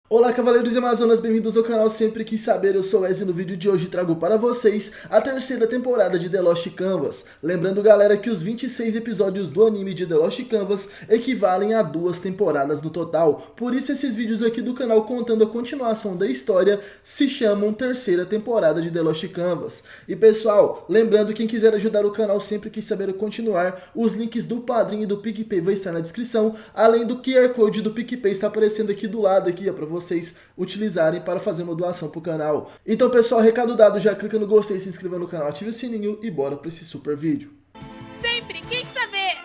Olá, cavaleiros e amazonas, bem-vindos ao canal Sempre Quis Saber. Eu sou o Ezzy. No vídeo de hoje trago para vocês a terceira temporada de The Lost Canvas. Lembrando, galera, que os 26 episódios do anime de The Lost Canvas equivalem a 2 temporadas no total. Por isso esses vídeos aqui do canal contando a continuação da história se chamam terceira temporada de The Lost Canvas. E pessoal, lembrando, quem quiser ajudar o canal Sempre Quis Saber a continuar, os links do Padrim e do PicPay vai estar na descrição, além do QR Code do PicPay está aparecendo aqui do lado aqui, ó, pra vocês utilizarem para fazer uma doação pro canal. Então pessoal, recado dado, já clica no gostei, se inscreva no canal, ative o sininho e bora para esse super vídeo. Sempre quis saber!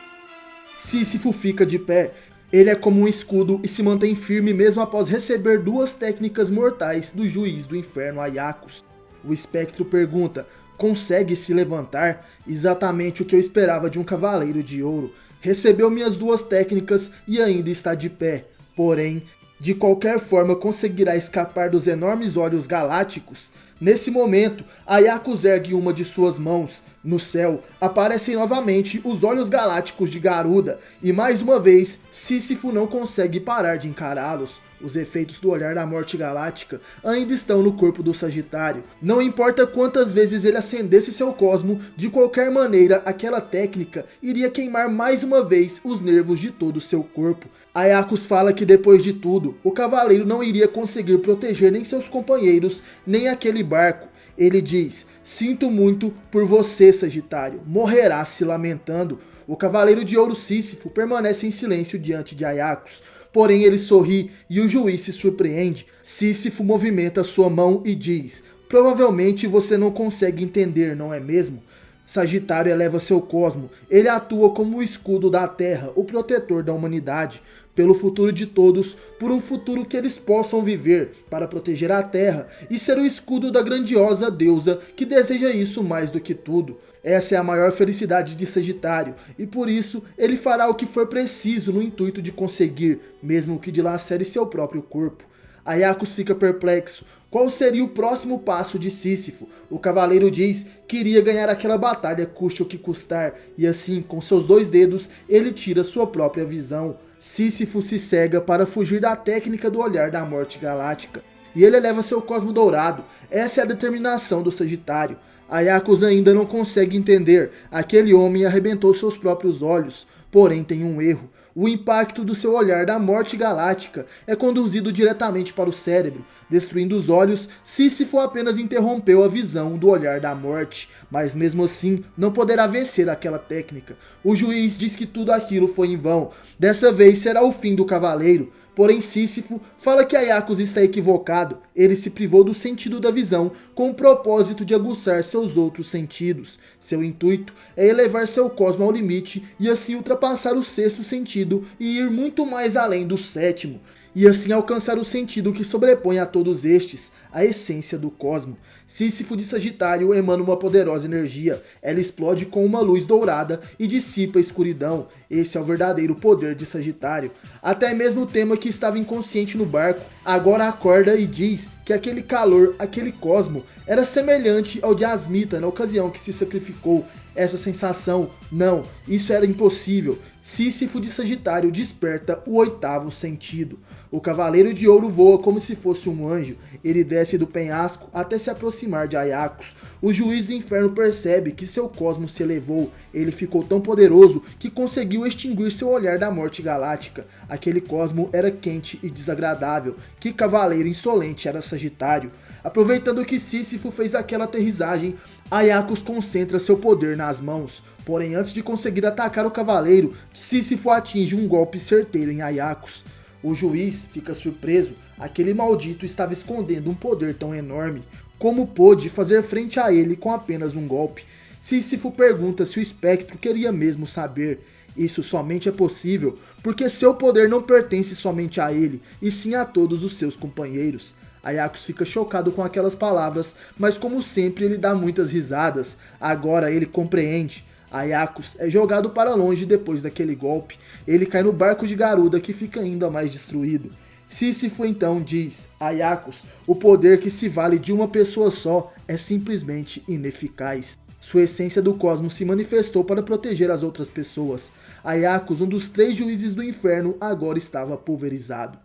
Sísifo fica de pé. Ele é como um escudo e se mantém firme mesmo após receber duas técnicas mortais do juiz do inferno Aiacos. O espectro pergunta: consegue se levantar? Exatamente o que eu esperava de um cavaleiro de ouro. Recebeu minhas duas técnicas e ainda está de pé. Porém, de qualquer forma conseguirá escapar dos enormes olhos galácticos? Nesse momento, Aiacos ergue uma de suas mãos. No céu, aparecem novamente os olhos galácticos de Garuda, e mais uma vez, Sísifo não consegue parar de encará-los. Os efeitos do olhar da morte galáctica ainda estão no corpo do Sagitário. Não importa quantas vezes ele acendesse seu cosmo, de qualquer maneira, aquela técnica iria queimar mais uma vez os nervos de todo o seu corpo. Aiacos fala que depois de tudo, o cavaleiro não iria conseguir proteger nem seus companheiros, nem aquele barco. Ele diz: sinto muito por você, Sagitário, morrerá se lamentando. O cavaleiro de ouro Sísifo permanece em silêncio diante de Aiacos, porém ele sorri e o juiz se surpreende. Sísifo movimenta sua mão e diz: provavelmente você não consegue entender, não é mesmo? Sagitário eleva seu cosmo, ele atua como o escudo da Terra, o protetor da humanidade, pelo futuro de todos, por um futuro que eles possam viver, para proteger a Terra e ser o escudo da grandiosa deusa que deseja isso mais do que tudo. Essa é a maior felicidade de Sagitário, e por isso ele fará o que for preciso no intuito de conseguir, mesmo que dilacere seu próprio corpo. Aiacos fica perplexo. Qual seria o próximo passo de Sísifo? O cavaleiro diz que iria ganhar aquela batalha custe o que custar, e assim, com seus dois dedos, ele tira sua própria visão. Sísifo se cega para fugir da técnica do olhar da morte galáctica, e ele eleva seu cosmo dourado. Essa é a determinação do Sagitário. Aiacos ainda não consegue entender. Aquele homem arrebentou seus próprios olhos, porém tem um erro. O impacto do seu olhar da morte galáctica é conduzido diretamente para o cérebro, destruindo os olhos. Sísifo apenas interrompeu a visão do olhar da morte, mas mesmo assim não poderá vencer aquela técnica. O juiz diz que tudo aquilo foi em vão. Dessa vez será o fim do cavaleiro. Porém, Sísifo fala que Aiacos está equivocado. Ele se privou do sentido da visão com o propósito de aguçar seus outros sentidos. Seu intuito é elevar seu cosmo ao limite e assim ultrapassar o sexto sentido e ir muito mais além do sétimo. E assim alcançar o sentido que sobrepõe a todos estes, a essência do cosmo. Sísifo de Sagitário emana uma poderosa energia. Ela explode com uma luz dourada e dissipa a escuridão. Esse é o verdadeiro poder de Sagitário. Até mesmo o Tema, que estava inconsciente no barco, agora acorda e diz que aquele calor, aquele cosmo, era semelhante ao de Asmita na ocasião que se sacrificou. Essa sensação, não, isso era impossível. Sísifo de Sagitário desperta o oitavo sentido. O cavaleiro de ouro voa como se fosse um anjo. Ele desce do penhasco até se aproximar de Aiacos. O juiz do inferno percebe que seu cosmo se elevou. Ele ficou tão poderoso que conseguiu extinguir seu olhar da morte galáctica. Aquele cosmo era quente e desagradável. Que cavaleiro insolente era Sagitário. Aproveitando que Sísifo fez aquela aterrissagem, Aiacos concentra seu poder nas mãos. Porém, antes de conseguir atacar o cavaleiro, Sísifo atinge um golpe certeiro em Aiacos. O juiz fica surpreso. Aquele maldito estava escondendo um poder tão enorme. Como pôde fazer frente a ele com apenas um golpe? Sísifo pergunta se o espectro queria mesmo saber. Isso somente é possível porque seu poder não pertence somente a ele, e sim a todos os seus companheiros. Aiacos fica chocado com aquelas palavras, mas como sempre ele dá muitas risadas. Agora ele compreende. Aiacos é jogado para longe depois daquele golpe. Ele cai no barco de Garuda, que fica ainda mais destruído. Sísifo então diz: Aiacos, o poder que se vale de uma pessoa só é simplesmente ineficaz. Sua essência do cosmos se manifestou para proteger as outras pessoas. Aiacos, um dos 3 juízes do inferno, agora estava pulverizado.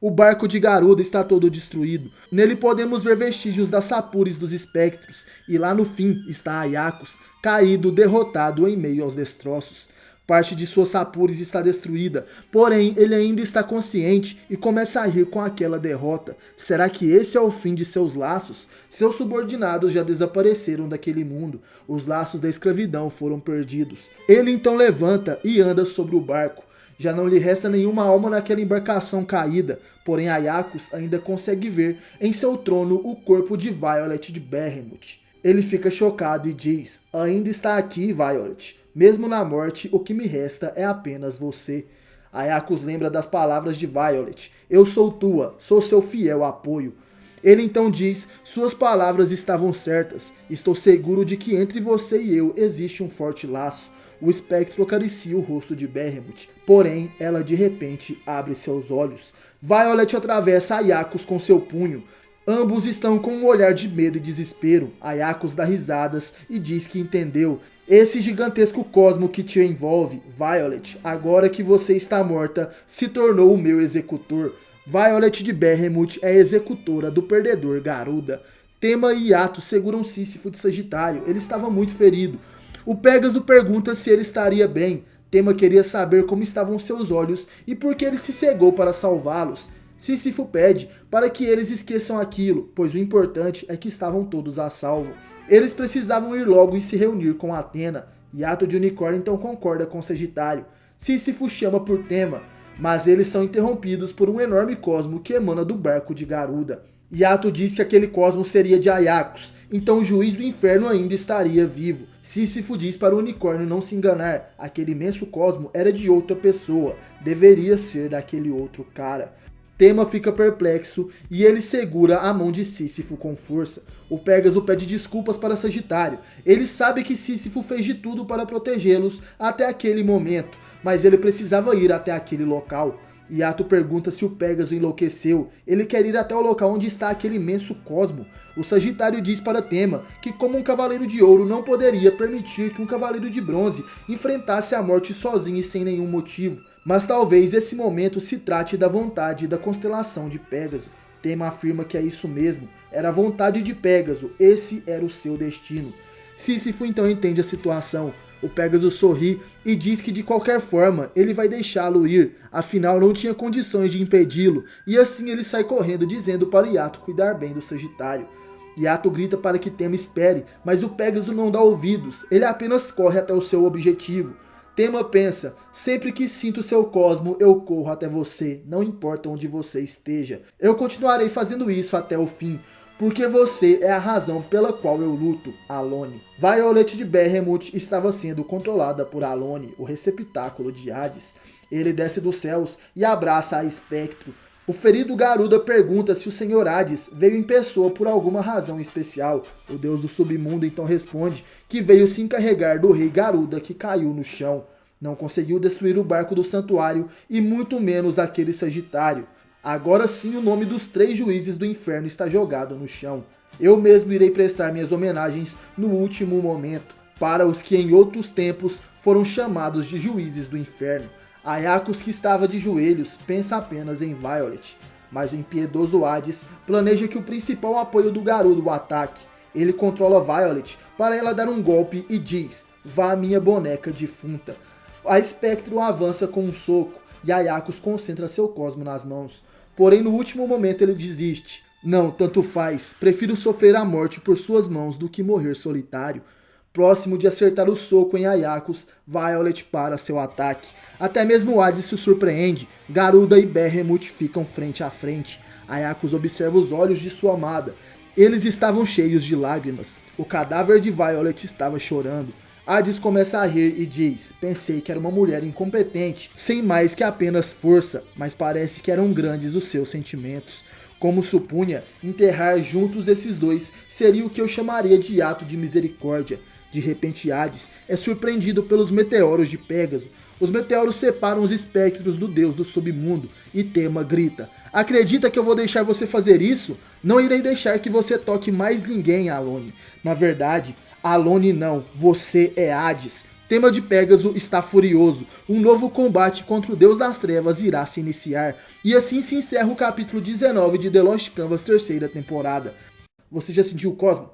O barco de Garuda está todo destruído. Nele podemos ver vestígios das sapures dos espectros, e lá no fim está Aiacos, caído, derrotado em meio aos destroços. Parte de suas sapures está destruída, porém ele ainda está consciente e começa a rir com aquela derrota. Será que esse é o fim de seus laços? Seus subordinados já desapareceram daquele mundo, os laços da escravidão foram perdidos. Ele então levanta e anda sobre o barco. Já não lhe resta nenhuma alma naquela embarcação caída, porém Aiacos ainda consegue ver em seu trono o corpo de Violet de Behemoth. Ele fica chocado e diz: ainda está aqui, Violet. Mesmo na morte, o que me resta é apenas você. Aiacos lembra das palavras de Violet: eu sou tua, sou seu fiel apoio. Ele então diz: suas palavras estavam certas, estou seguro de que entre você e eu existe um forte laço. O espectro acaricia o rosto de Behemoth, porém ela de repente abre seus olhos. Violet atravessa Aiacos com seu punho. Ambos estão com um olhar de medo e desespero. Aiacos dá risadas e diz que entendeu. Esse gigantesco cosmo que te envolve, Violet, agora que você está morta, se tornou o meu executor. Violet de Behemoth é a executora do perdedor Garuda. Tema e Yato seguram Sísifo de Sagitário, ele estava muito ferido. O Pégaso pergunta se ele estaria bem. Tema queria saber como estavam seus olhos e por que ele se cegou para salvá-los. Sísifo pede para que eles esqueçam aquilo, pois o importante é que estavam todos a salvo. Eles precisavam ir logo e se reunir com Atena. Yato de Unicórnio então concorda com Sagitário. Sísifo chama por Tema, mas eles são interrompidos por um enorme cosmo que emana do barco de Garuda. Yato diz que aquele cosmo seria de Aiacos, então o juiz do inferno ainda estaria vivo. Sísifo diz para o unicórnio não se enganar, aquele imenso cosmo era de outra pessoa, deveria ser daquele outro cara. Tema fica perplexo e ele segura a mão de Sísifo com força. O Pégaso pede desculpas para Sagitário. Ele sabe que Sísifo fez de tudo para protegê-los até aquele momento, mas ele precisava ir até aquele local. Yato pergunta se o Pégaso enlouqueceu. Ele quer ir até o local onde está aquele imenso cosmo. O Sagitário diz para Tema que como um cavaleiro de ouro não poderia permitir que um cavaleiro de bronze enfrentasse a morte sozinho e sem nenhum motivo. Mas talvez esse momento se trate da vontade da constelação de Pégaso. Tema afirma que é isso mesmo. Era a vontade de Pégaso. Esse era o seu destino. Sísifo então entende a situação. O Pégaso sorri e diz que de qualquer forma ele vai deixá-lo ir, afinal não tinha condições de impedi-lo, e assim ele sai correndo dizendo para Yato cuidar bem do Sagitário. Yato grita para que Tema espere, mas o Pégaso não dá ouvidos, ele apenas corre até o seu objetivo. Tema pensa: sempre que sinto seu cosmo eu corro até você, não importa onde você esteja. Eu continuarei fazendo isso até o fim. Porque você é a razão pela qual eu luto, Alone. Violet de Behemoth estava sendo controlada por Alone, o receptáculo de Hades. Ele desce dos céus e abraça a Espectro. O ferido Garuda pergunta se o Senhor Hades veio em pessoa por alguma razão especial. O deus do submundo então responde que veio se encarregar do rei Garuda que caiu no chão. Não conseguiu destruir o barco do santuário e muito menos aquele Sagitário. Agora sim o nome dos 3 juízes do inferno está jogado no chão. Eu mesmo irei prestar minhas homenagens no último momento, para os que em outros tempos foram chamados de juízes do inferno. Aiacos, que estava de joelhos, pensa apenas em Violet, mas o impiedoso Hades planeja que o principal apoio do Garuda o ataque. Ele controla Violet para ela dar um golpe e diz: vá minha boneca defunta. A Espectro avança com um soco e Aiacos concentra seu cosmo nas mãos. Porém, no último momento ele desiste. Não, tanto faz. Prefiro sofrer a morte por suas mãos do que morrer solitário. Próximo de acertar o soco em Aiacos, Violet para seu ataque. Até mesmo Hades se surpreende. Garuda e Behemoth ficam frente a frente. Aiacos observa os olhos de sua amada. Eles estavam cheios de lágrimas. O cadáver de Violet estava chorando. Hades começa a rir e diz: pensei que era uma mulher incompetente, sem mais que apenas força, mas parece que eram grandes os seus sentimentos. Como supunha, enterrar juntos esses dois seria o que eu chamaria de ato de misericórdia. De repente Hades é surpreendido pelos meteoros de Pégaso. Os meteoros separam os espectros do deus do submundo e Tema grita: acredita que eu vou deixar você fazer isso? Não irei deixar que você toque mais ninguém, Alone. Na verdade, Alone não, você é Hades. Tema de Pégaso está furioso. Um novo combate contra o Deus das Trevas irá se iniciar. E assim se encerra o capítulo 19 de The Lost Canvas terceira temporada. Você já sentiu o Cosmo?